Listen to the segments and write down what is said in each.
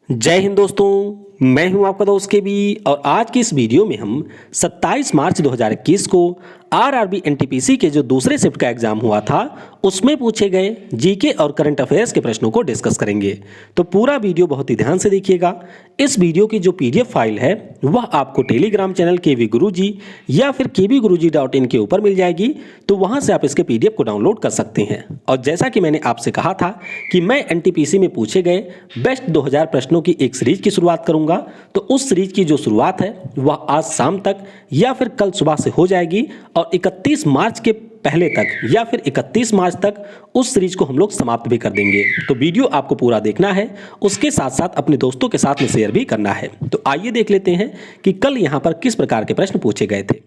जय हिंद दोस्तों, मैं हूं आपका दोस्त के बी और आज की इस वीडियो में हम 27 मार्च 2021 को आरआरबी एनटीपीसी के जो दूसरे शिफ्ट का एग्जाम हुआ था उसमें पूछे गए जीके और करंट अफेयर्स के प्रश्नों को डिस्कस करेंगे। तो पूरा वीडियो बहुत ही ध्यान से देखिएगा। इस वीडियो की जो पीडीएफ फाइल है वह आपको टेलीग्राम चैनल केवी गुरुजी या फिर kvguruji.in के ऊपर मिल जाएगी, तो वहां से आप इसके पीडीएफ को डाउनलोड कर सकते हैं। और जैसा कि मैंने आपसे कहा था कि मैं एनटीपीसी में पूछे गए बेस्ट 2000 प्रश्नों की एक सीरीज की शुरुआत करूंगा, तो उस सीरीज की जो शुरुआत है वह आज शाम तक या फिर कल सुबह से हो जाएगी और 31 मार्च के पहले तक या फिर 31 मार्च तक उस सीरीज को हम लोग समाप्त भी कर देंगे। तो वीडियो आपको पूरा देखना है, उसके साथ साथ अपने दोस्तों के साथ में शेयर भी करना है। तो आइए देख लेते हैं कि कल यहाँ पर किस प्रकार के प्रश्न पूछे गए थे।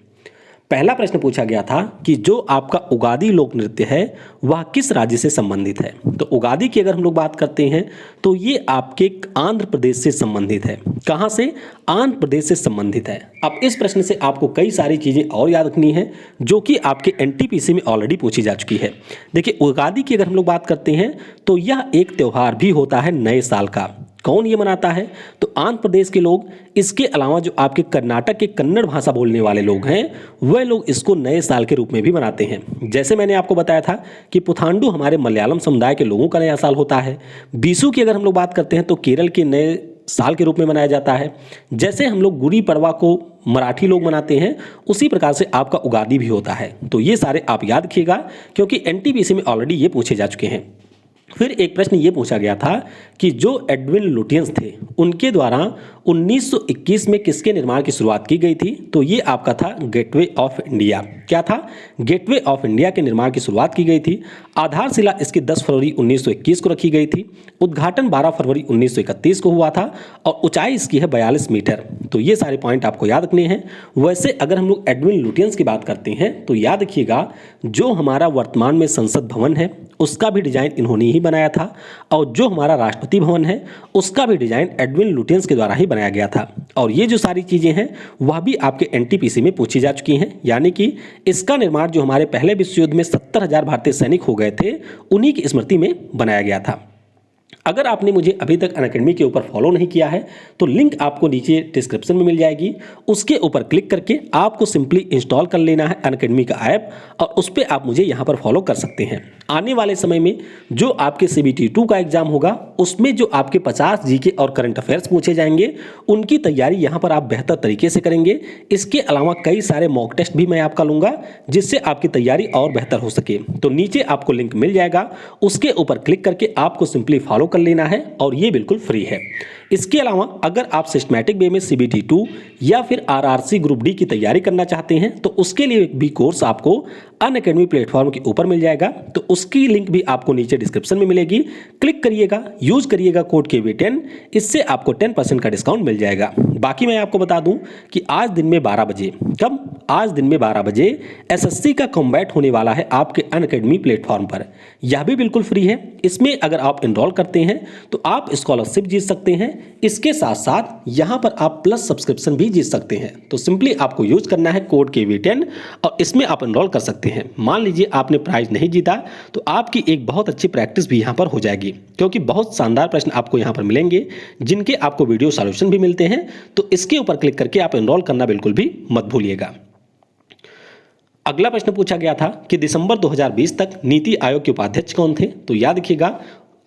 पहला प्रश्न पूछा गया था कि जो आपका उगादी लोक नृत्य है वह किस राज्य से संबंधित है। तो उगादी की अगर हम लोग बात करते हैं तो ये आपके आंध्र प्रदेश से संबंधित है। कहाँ से? आंध्र प्रदेश से संबंधित है। अब इस प्रश्न से आपको कई सारी चीज़ें और याद रखनी है जो कि आपके एनटीपीसी में ऑलरेडी पूछी जा चुकी है। देखिए, उगादी की अगर हम लोग बात करते हैं तो यह एक त्यौहार भी होता है नए साल का। कौन ये मनाता है? तो आंध्र प्रदेश के लोग। इसके अलावा जो आपके कर्नाटक के कन्नड़ भाषा बोलने वाले लोग हैं वह लोग इसको नए साल के रूप में भी मनाते हैं। जैसे मैंने आपको बताया था कि पुथांडु हमारे मलयालम समुदाय के लोगों का नया साल होता है। बीसू की अगर हम लोग बात करते हैं तो केरल के नए साल के रूप में मनाया जाता है। जैसे हम लोग गुड़ी पड़वा को मराठी लोग मनाते हैं उसी प्रकार से आपका उगादी भी होता है। तो ये सारे आप याद रखिएगा क्योंकि एनटीपीसी में ऑलरेडी ये पूछे जा चुके हैं। फिर एक प्रश्न ये पूछा गया था कि जो एडविन लुटियंस थे उनके द्वारा 1921 में किसके निर्माण की शुरुआत की गई थी। तो ये आपका था गेटवे ऑफ इंडिया। क्या था? गेटवे ऑफ इंडिया के निर्माण की शुरुआत की गई थी। आधारशिला इसकी 10 फरवरी 1921 को रखी गई थी। उद्घाटन 12 फरवरी 1931 को हुआ था और ऊंचाई इसकी है 42 मीटर। तो ये सारे पॉइंट आपको याद रखने हैं। वैसे अगर हम लोग एडविन लुटियंस की बात करते हैं तो याद रखिएगा जो हमारा वर्तमान में संसद भवन है उसका भी डिजाइन इन्होंने ही बनाया था और जो हमारा राष्ट्रपति भवन है उसका भी डिजाइन एडविन लुटियंस के द्वारा ही बनाया गया था। और ये जो सारी चीजें हैं वह भी आपके एनटीपीसी में पूछी जा चुकी हैं। यानी कि इसका निर्माण जो हमारे पहले विश्व युद्ध में 70,000 भारतीय सैनिक हो गए थे उन्हीं की स्मृति में बनाया गया था। अगर आपने मुझे अभी तक अनअकैडमी के ऊपर फॉलो नहीं किया है तो लिंक आपको नीचे डिस्क्रिप्शन में मिल जाएगी। उसके ऊपर क्लिक करके आपको सिंपली इंस्टॉल कर लेना है अनअकैडमी का ऐप और उस पर आप मुझे यहाँ पर फॉलो कर सकते हैं। आने वाले समय में जो आपके CBT 2 का एग्जाम होगा उसमें जो आपके 50 जीके और करंट अफेयर्स पूछे जाएंगे उनकी तैयारी यहाँ पर आप बेहतर तरीके से करेंगे। इसके अलावा कई सारे मॉक टेस्ट भी मैं आपका लूँगा जिससे आपकी तैयारी और बेहतर हो सके। तो नीचे आपको लिंक मिल जाएगा, उसके ऊपर क्लिक करके आपको सिंपली फॉलो कर लेना है और ये बिल्कुल फ्री है। इसके अलावा अगर आप सिस्टमैटिक वे में CBT 2 या फिर RRC ग्रुप डी की तैयारी करना चाहते हैं तो उसके लिए भी कोर्स आपको अनअकैडमी प्लेटफॉर्म के ऊपर मिल जाएगा। तो उसकी लिंक भी आपको नीचे डिस्क्रिप्शन में मिलेगी। क्लिक करिएगा, यूज करिएगा कोड KV10, इससे आपको 10% का डिस्काउंट मिल जाएगा। बाकी मैं आपको बता दूं कि आज दिन में 12 बजे, कब? आज दिन में 12 बजे SSC का कॉम्बैट होने वाला है आपके अनअकैडमी प्लेटफॉर्म पर। यह भी बिल्कुल फ्री है। इसमें अगर आप इनरोल करते हैं तो आप स्कॉलरशिप जीत सकते हैं। इसके साथ साथ यहाँ पर आप प्लस सब्सक्रिप्शन भी जीत सकते हैं। तो सिंपली आपको यूज करना है कोड KV10 और इसमें आप इनरोल कर सकते हैं। मान लीजिए आपने प्राइज नहीं जीता तो आपकी एक बहुत अच्छी प्रैक्टिस भी यहाँ पर हो जाएगी क्योंकि बहुत शानदार प्रश्न आपको यहाँ पर मिलेंगे जिनके आपको वीडियो सॉल्यूशन भी मिलते हैं। तो इसके ऊपर क्लिक करके आप इनरोल करना बिल्कुल भी मत भूलिएगा। अगला प्रश्न पूछा गया था कि दिसंबर 2020 तक नीति आयोग के उपाध्यक्ष कौन थे। तो याद रखिएगा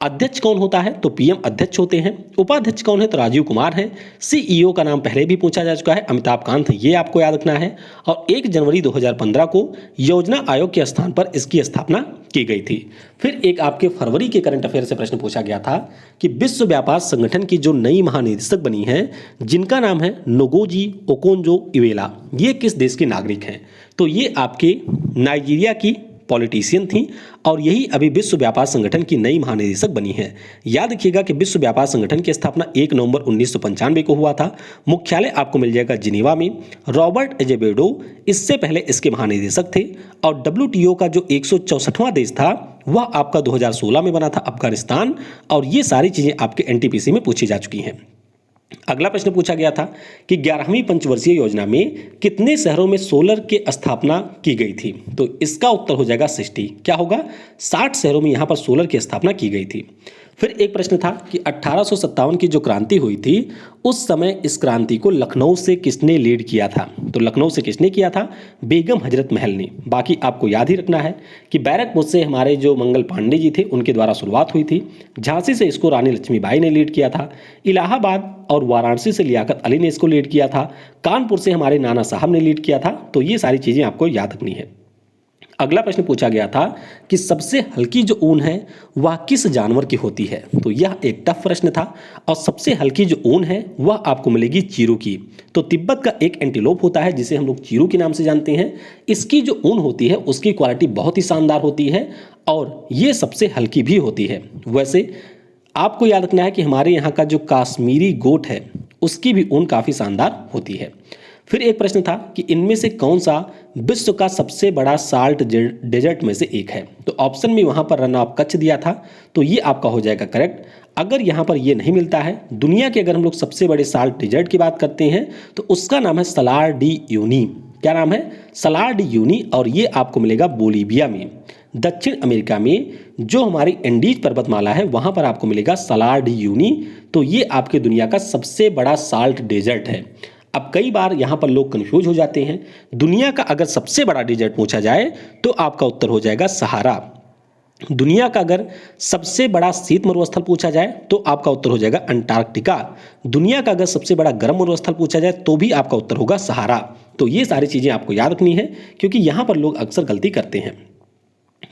अध्यक्ष कौन होता है? तो PM अध्यक्ष होते हैं। उपाध्यक्ष कौन है? तो राजीव कुमार है। CEO का नाम पहले भी पूछा जा चुका है, अमिताभ कांत, ये आपको याद रखना है। और 1 जनवरी 2015 को योजना आयोग के स्थान पर इसकी स्थापना की गई थी। फिर एक आपके फरवरी के करंट अफेयर से प्रश्न पूछा गया था कि विश्व व्यापार संगठन की जो नई महानिदेशक बनी है जिनका नाम है नोगोजी ओकोंजो-इवेला, ये किस देश के नागरिक हैं? तो ये आपके नाइजीरिया की पॉलिटिशियन थी और यही अभी विश्व व्यापार संगठन की नई महानिदेशक बनी है। याद रखिएगा कि विश्व व्यापार संगठन की स्थापना 1 नवंबर 1995 को हुआ था। मुख्यालय आपको मिल जाएगा जिनेवा में। रॉबर्ट एजेवेडो इससे पहले इसके महानिदेशक थे और WTO का जो 164वां देश था वह आपका 2016 में बना था अफगानिस्तान। और ये सारी चीज़ें आपके एनटीपीसी में पूछी जा चुकी हैं। अगला प्रश्न पूछा गया था कि 11वीं पंचवर्षीय योजना में कितने शहरों में सोलर की स्थापना की गई थी। तो इसका उत्तर हो जाएगा 60। क्या होगा? 60 शहरों में यहाँ पर सोलर की स्थापना की गई थी। फिर एक प्रश्न था कि 1857 की जो क्रांति हुई थी उस समय इस क्रांति को लखनऊ से किसने लीड किया था? तो लखनऊ से किसने किया था? बेगम हजरत महल ने। बाकी आपको याद ही रखना है कि बैरकपुर से हमारे जो मंगल पांडे जी थे उनके द्वारा शुरुआत हुई थी। झांसी से इसको रानी लक्ष्मीबाई ने लीड किया था। इलाहाबाद और वाराणसी से लियाकत अली ने इसको लीड किया था। कानपुर से हमारे नाना साहब ने लीड किया था। तो ये सारी चीज़ें आपको याद रखनी है। अगला प्रश्न पूछा गया था कि सबसे हल्की जो ऊन है वह किस जानवर की होती है? तो यह एक टफ प्रश्न था और सबसे हल्की जो ऊन है वह आपको मिलेगी चीरू की। तो तिब्बत का एक एंटीलोप होता है जिसे हम लोग चीरू के नाम से जानते हैं। इसकी जो ऊन होती है उसकी क्वालिटी बहुत ही शानदार होती है और ये सबसे हल्की भी होती है। वैसे आपको याद रखना है कि हमारे यहाँ का जो काश्मीरी गोट है उसकी भी ऊन काफ़ी शानदार होती है। फिर एक प्रश्न था कि इनमें से कौन सा विश्व का सबसे बड़ा साल्ट डेजर्ट में से एक है? तो ऑप्शन में वहाँ पर रन ऑफ कच्छ दिया था, तो ये आपका हो जाएगा करेक्ट। अगर यहाँ पर ये नहीं मिलता है, दुनिया के अगर हम लोग सबसे बड़े साल्ट डेजर्ट की बात करते हैं तो उसका नाम है सलार डी यूनी। क्या नाम है? सलार डी यूनी। और ये आपको मिलेगा बोलीविया में, दक्षिण अमेरिका में जो हमारी एंडीज पर्वतमाला है वहाँ पर आपको मिलेगा सलार डी यूनी। तो ये आपके दुनिया का सबसे बड़ा साल्ट डेजर्ट है। अब कई बार यहाँ पर लोग कंफ्यूज हो जाते हैं। दुनिया का अगर सबसे बड़ा डेजर्ट पूछा जाए तो आपका उत्तर हो जाएगा सहारा। दुनिया का अगर सबसे बड़ा शीत मरुस्थल पूछा जाए तो आपका उत्तर हो जाएगा अंटार्कटिका। दुनिया का अगर सबसे बड़ा गर्म मरुस्थल पूछा जाए तो भी आपका उत्तर होगा सहारा। तो ये सारी चीज़ें आपको याद रखनी है क्योंकि यहाँ पर लोग अक्सर गलती करते हैं।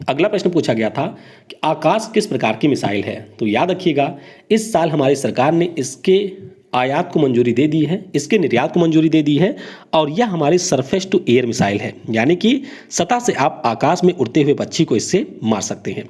अगला प्रश्न पूछा गया था कि आकाश किस प्रकार की मिसाइल है? तो याद रखिएगा इस साल हमारी सरकार ने इसके आयात को मंजूरी दे दी है, इसके निर्यात को मंजूरी दे दी है और यह हमारी सरफेस टू एयर मिसाइल है, यानी कि सतह से आप आकाश में उड़ते हुए पक्षी को इससे मार सकते हैं।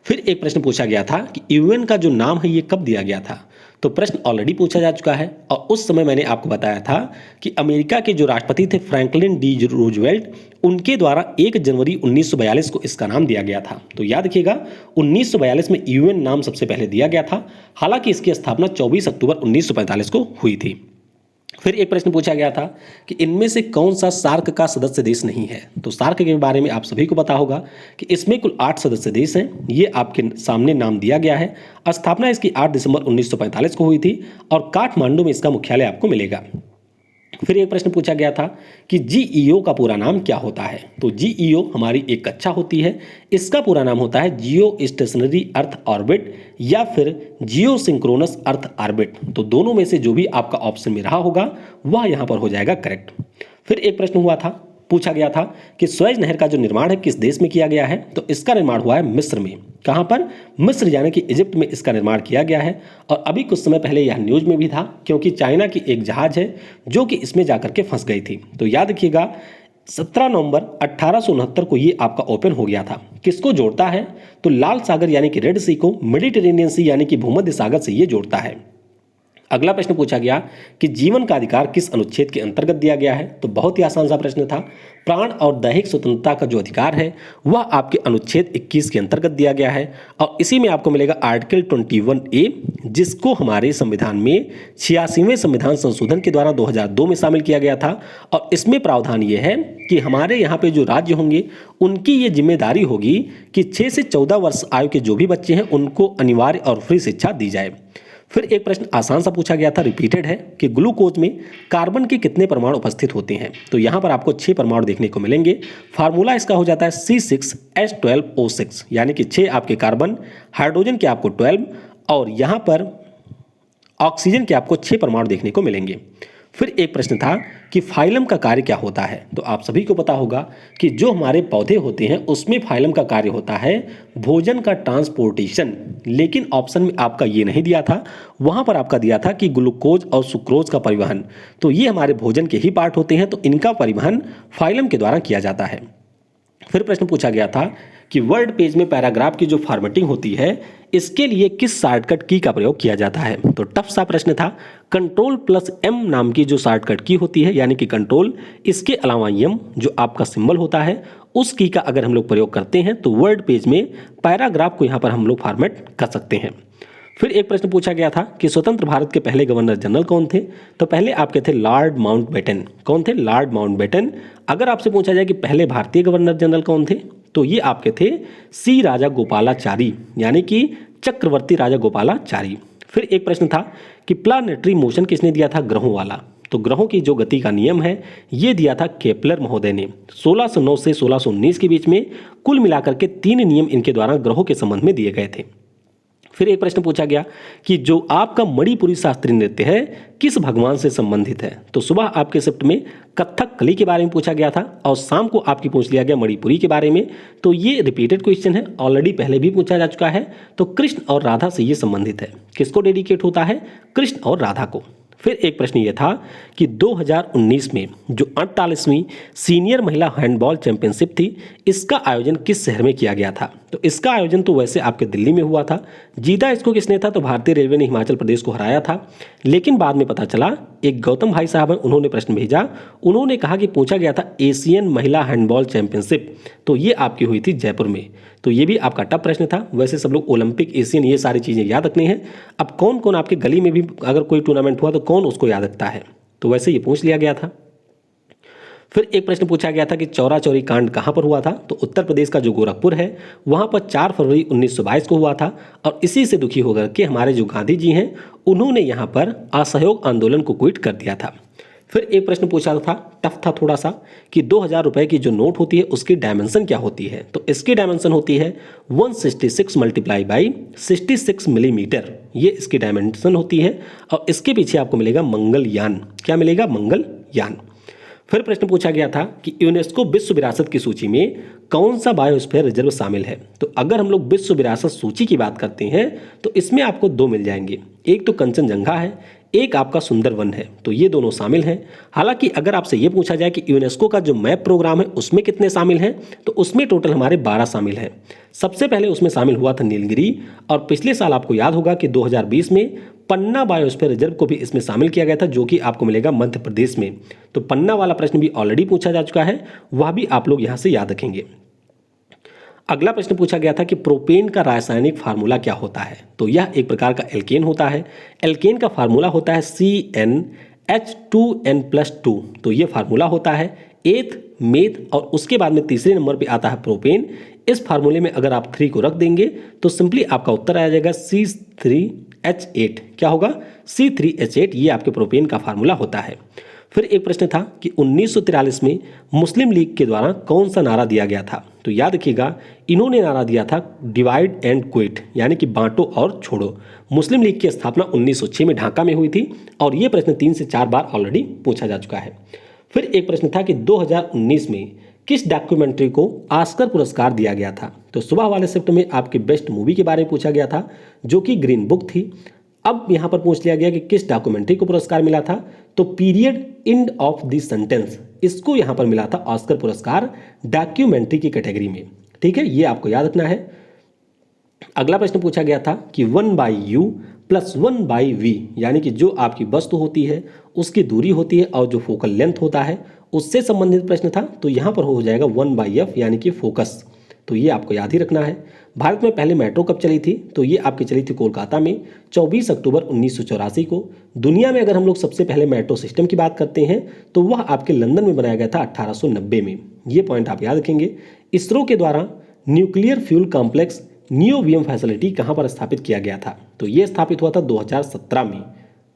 फिर एक प्रश्न पूछा गया था कि यूएन का जो नाम है ये कब दिया गया था? तो प्रश्न ऑलरेडी पूछा जा चुका है और उस समय मैंने आपको बताया था कि अमेरिका के जो राष्ट्रपति थे फ्रैंकलिन डी रूजवेल्ट, उनके द्वारा 1 जनवरी 1942 को इसका नाम दिया गया था। तो याद रखिएगा 1942 में यूएन नाम सबसे पहले दिया गया था। हालांकि इसकी स्थापना 24 अक्टूबर 1945 को हुई थी। फिर एक प्रश्न पूछा गया था कि इनमें से कौन सा सार्क का सदस्य देश नहीं है? तो सार्क के बारे में आप सभी को पता होगा कि इसमें कुल 8 सदस्य देश हैं। ये आपके सामने नाम दिया गया है। स्थापना इसकी 8 दिसंबर 1945 को हुई थी और काठमांडू में इसका मुख्यालय आपको मिलेगा। फिर एक प्रश्न पूछा गया था कि जीईओ का पूरा नाम क्या होता है? तो जीईओ हमारी एक कक्षा होती है, इसका पूरा नाम होता है जियो स्टेशनरी अर्थ ऑर्बिट या फिर जियो सिंक्रोनस अर्थ ऑर्बिट। तो दोनों में से जो भी आपका ऑप्शन में रहा होगा वह यहाँ पर हो जाएगा करेक्ट। फिर एक प्रश्न पूछा गया था कि स्वेज नहर का जो निर्माण है किस देश में किया गया है? तो इसका निर्माण हुआ है मिस्र में। कहाँ पर? मिस्र यानी कि इजिप्ट में इसका निर्माण किया गया है। और अभी कुछ समय पहले यह न्यूज में भी था क्योंकि चाइना की एक जहाज है जो कि इसमें जाकर के फंस गई थी। तो याद रखिएगा 17 नवंबर 1869 को ये आपका ओपन हो गया था। किसको जोड़ता है? तो लाल सागर यानी कि रेड सी को मेडिटेरेनियन सी यानी कि भूमध्य सागर से ये जोड़ता है। अगला प्रश्न पूछा गया कि जीवन का अधिकार किस अनुच्छेद के अंतर्गत दिया गया है? तो बहुत ही आसान सा प्रश्न था। प्राण और दैहिक स्वतंत्रता का जो अधिकार है वह आपके अनुच्छेद 21 के अंतर्गत दिया गया है और इसी में आपको मिलेगा आर्टिकल 21A, जिसको हमारे संविधान में 86वें संविधान संशोधन के द्वारा 2002 में शामिल किया गया था। और इसमें प्रावधान ये है कि हमारे यहाँ पे जो राज्य होंगे उनकी ये जिम्मेदारी होगी कि 6 से 14 वर्ष आयु के जो भी बच्चे हैं उनको अनिवार्य और फ्री शिक्षा दी जाए। फिर एक प्रश्न आसान सा पूछा गया था, रिपीटेड है, कि ग्लूकोज में कार्बन के कितने परमाणु उपस्थित होते हैं? तो यहाँ पर आपको 6 परमाणु देखने को मिलेंगे। फार्मूला इसका हो जाता है C6H12O6, यानी कि 6 आपके कार्बन, हाइड्रोजन के आपको 12 और यहाँ पर ऑक्सीजन के आपको 6 परमाणु देखने को मिलेंगे। फिर एक प्रश्न था कि फाइलम का कार्य क्या होता है? तो आप सभी को पता होगा कि जो हमारे पौधे होते हैं उसमें फाइलम का कार्य होता है भोजन का ट्रांसपोर्टेशन, लेकिन ऑप्शन में आपका ये नहीं दिया था, वहाँ पर आपका दिया था कि ग्लूकोज और सुक्रोज का परिवहन। तो ये हमारे भोजन के ही पार्ट होते हैं, तो इनका परिवहन फाइलम के द्वारा किया जाता है। फिर प्रश्न पूछा गया था कि वर्ड पेज में पैराग्राफ की जो फॉर्मेटिंग होती है इसके लिए किस शॉर्टकट की का प्रयोग किया जाता है? तो टफ सा प्रश्न था। Ctrl+M नाम की जो शॉर्टकट की होती है, यानी कि कंट्रोल, इसके अलावा M जो आपका सिंबल होता है उस की का अगर हम लोग प्रयोग करते हैं तो वर्ड पेज में पैराग्राफ को यहाँ पर हम लोग फॉर्मेट कर सकते हैं। फिर एक प्रश्न पूछा गया था कि स्वतंत्र भारत के पहले गवर्नर जनरल कौन थे? तो पहले आपके थे लॉर्ड माउंटबेटन। कौन थे? Lord Mountbatten. अगर आपसे पूछा जाए कि पहले भारतीय गवर्नर जनरल कौन थे, तो ये आपके थे सी राजा गोपालाचारी, यानी कि चक्रवर्ती राजा गोपालाचारी। फिर एक प्रश्न था कि प्लानेटरी मोशन किसने दिया था, ग्रहों वाला। तो ग्रहों की जो गति का नियम है ये दिया था केपलर महोदय ने 1609 से 1619 के बीच में। कुल मिलाकर के 3 नियम इनके द्वारा ग्रहों के संबंध में दिए गए थे। फिर एक प्रश्न पूछा गया कि जो आपका मणिपुरी शास्त्रीय नृत्य है किस भगवान से संबंधित है। तो सुबह आपके शिफ्ट में कथकली के बारे में पूछा गया था और शाम को आपकी पूछ लिया गया मणिपुरी के बारे में। तो ये रिपीटेड क्वेश्चन है, ऑलरेडी पहले भी पूछा जा चुका है। तो कृष्ण और राधा से ये संबंधित है। किसको डेडिकेट होता है, कृष्ण और राधा को। फिर एक प्रश्न ये था कि 2019 में जो 48वीं सीनियर महिला हैंडबॉल चैंपियनशिप थी इसका आयोजन किस शहर में किया गया था। तो इसका आयोजन तो वैसे आपके दिल्ली में हुआ था। जीता इसको किसने था, तो भारतीय रेलवे ने हिमाचल प्रदेश को हराया था। लेकिन बाद में पता चला एक गौतम भाई साहब हैं, उन्होंने प्रश्न भेजा, उन्होंने कहा कि पूछा गया था एशियन महिला हैंडबॉल चैंपियनशिप, तो ये आपकी हुई थी जयपुर में। तो ये भी आपका टफ प्रश्न था। वैसे सब लोग ओलंपिक, एशियन ये सारी चीज़ें याद रखनी है। अब कौन कौन आपके गली में भी अगर कोई टूर्नामेंट हुआ तो कौन उसको याद रखता है, तो वैसे ये पूछ लिया गया था। फिर एक प्रश्न पूछा गया था कि चौरा चौरी कांड कहाँ पर हुआ था। तो उत्तर प्रदेश का जो गोरखपुर है वहाँ पर 4 फरवरी 1922 को हुआ था। और इसी से दुखी होकर के हमारे जो गांधी जी हैं उन्होंने यहाँ पर असहयोग आंदोलन को क्विट कर दिया था। फिर एक प्रश्न पूछा था, टफ था थोड़ा सा, कि 2000 रुपए की जो नोट होती है उसकी डायमेंशन क्या होती है। तो इसकी डायमेंशन होती है 166 मल्टीप्लाई बाई 66 मिलीमीटर, ये इसकी डायमेंशन होती है। और इसके पीछे आपको मिलेगा मंगलयान। क्या मिलेगा, मंगलयान। फिर प्रश्न पूछा गया था कि यूनेस्को विश्व विरासत की सूची में कौन सा बायोस्फीयर रिजर्व शामिल है। तो अगर हम लोग विश्व विरासत सूची की बात करते हैं तो इसमें आपको 2 मिल जाएंगे, एक तो कंचनजंगा है, एक आपका सुंदरवन है। तो ये दोनों शामिल हैं। हालांकि अगर आपसे ये पूछा जाए कि यूनेस्को का जो मैप प्रोग्राम है उसमें कितने शामिल हैं, तो उसमें टोटल हमारे 12 शामिल हैं। सबसे पहले उसमें शामिल हुआ था नीलगिरी, और पिछले साल आपको याद होगा कि 2020 में पन्ना बायोस्फीयर रिजर्व को भी इसमें शामिल किया गया था, जो कि आपको मिलेगा मध्य प्रदेश में। तो पन्ना वाला प्रश्न भी ऑलरेडी पूछा जा चुका है, वह भी आप लोग यहाँ से याद रखेंगे। अगला प्रश्न पूछा गया था कि प्रोपेन का रासायनिक फार्मूला क्या होता है। तो यह एक प्रकार का एल्केन होता है। एल्केन का फार्मूला होता है CnH2n+2। तो ये फार्मूला होता है एथ, मेथ, और उसके बाद में तीसरे नंबर पे आता है प्रोपेन। इस फार्मूले में अगर आप 3 को रख देंगे तो सिंपली आपका उत्तर आ जाएगा C3H8। क्या होगा, C3H8, ये आपके प्रोपेन का फार्मूला होता है। फिर एक प्रश्न था कि 1943 में मुस्लिम लीग के द्वारा कौन सा नारा दिया गया था। तो याद रखिएगा, इन्होंने नारा दिया था डिवाइड एंड क्विट, यानी कि बांटो और छोड़ो। मुस्लिम लीग की स्थापना 1906 में ढाका में हुई थी, और ये प्रश्न 3 से 4 बार ऑलरेडी पूछा जा चुका है। फिर एक प्रश्न था कि 2019 में किस डॉक्यूमेंट्री को ऑस्कर पुरस्कार दिया गया था। तो सुबह वाले शिफ्ट में आपके बेस्ट मूवी के बारे में पूछा गया था, जो कि ग्रीन बुक थी। अब यहाँ पर पूछ लिया गया कि किस डॉक्यूमेंट्री को पुरस्कार मिला था। तो period end of the sentence, इसको यहाँ पर मिला था ऑस्कर पुरस्कार डॉक्यूमेंट्री की कैटेगरी में। ठीक है, ये आपको याद रखना है। अगला प्रश्न पूछा गया था कि 1/u + 1/v, यानी कि जो आपकी वस्तु होती है उसकी दूरी होती है और जो फोकल लेंथ होता है उससे संबंधित प्रश्न था। तो यहाँ पर हो जाएगा 1/f, यानी कि फोकस। तो ये आपको याद ही रखना है। भारत में पहले मेट्रो कब चली थी। तो ये आपकी चली थी कोलकाता में 24 अक्टूबर 1984 को। दुनिया में अगर हम लोग सबसे पहले मेट्रो सिस्टम की बात करते हैं तो वह आपके लंदन में बनाया गया था 1890 में। ये पॉइंट आप याद रखेंगे। इसरो के द्वारा न्यूक्लियर फ्यूल कॉम्प्लेक्स नियोवियम फैसिलिटी कहाँ पर स्थापित किया गया था। तो ये स्थापित हुआ था 2017 में।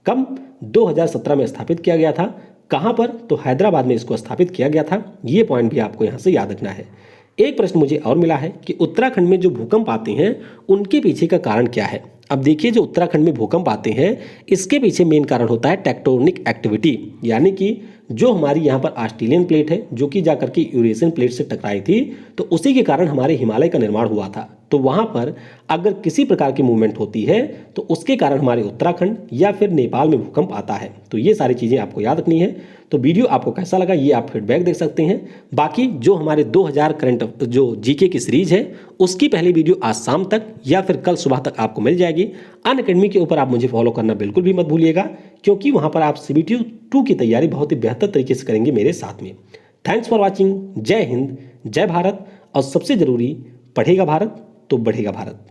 कब, 2017 में स्थापित किया गया था। कहाँ पर, तो हैदराबाद में इसको स्थापित किया गया था। ये पॉइंट भी आपको यहाँ से याद रखना है। एक प्रश्न मुझे और मिला है कि उत्तराखंड में जो भूकंप आते हैं उनके पीछे का कारण क्या है। अब देखिए, जो उत्तराखंड में भूकंप आते हैं इसके पीछे मेन कारण होता है टेक्टोनिक एक्टिविटी, यानी कि जो हमारी यहाँ पर ऑस्ट्रेलियन प्लेट है जो कि जाकर के यूरेशियन प्लेट से टकराई थी, तो उसी के कारण हमारे हिमालय का निर्माण हुआ था। तो वहाँ पर अगर किसी प्रकार की मूवमेंट होती है तो उसके कारण हमारे उत्तराखंड या फिर नेपाल में भूकंप आता है। तो ये सारी चीज़ें आपको याद रखनी है। तो वीडियो आपको कैसा लगा ये आप फीडबैक देख सकते हैं। बाकी जो हमारे 2000 करंट जो जीके की सीरीज है उसकी पहली वीडियो आज शाम तक या फिर कल सुबह तक आपको मिल जाएगी। अनअकैडमी के ऊपर आप मुझे फॉलो करना बिल्कुल भी मत भूलिएगा, क्योंकि वहाँ पर आप CBT 2 की तैयारी बहुत ही बेहतर तरीके से करेंगे मेरे साथ में। Thanks for watching. जय हिंद, जय भारत, और सबसे जरूरी, पढ़ेगा भारत तो बढ़ेगा भारत।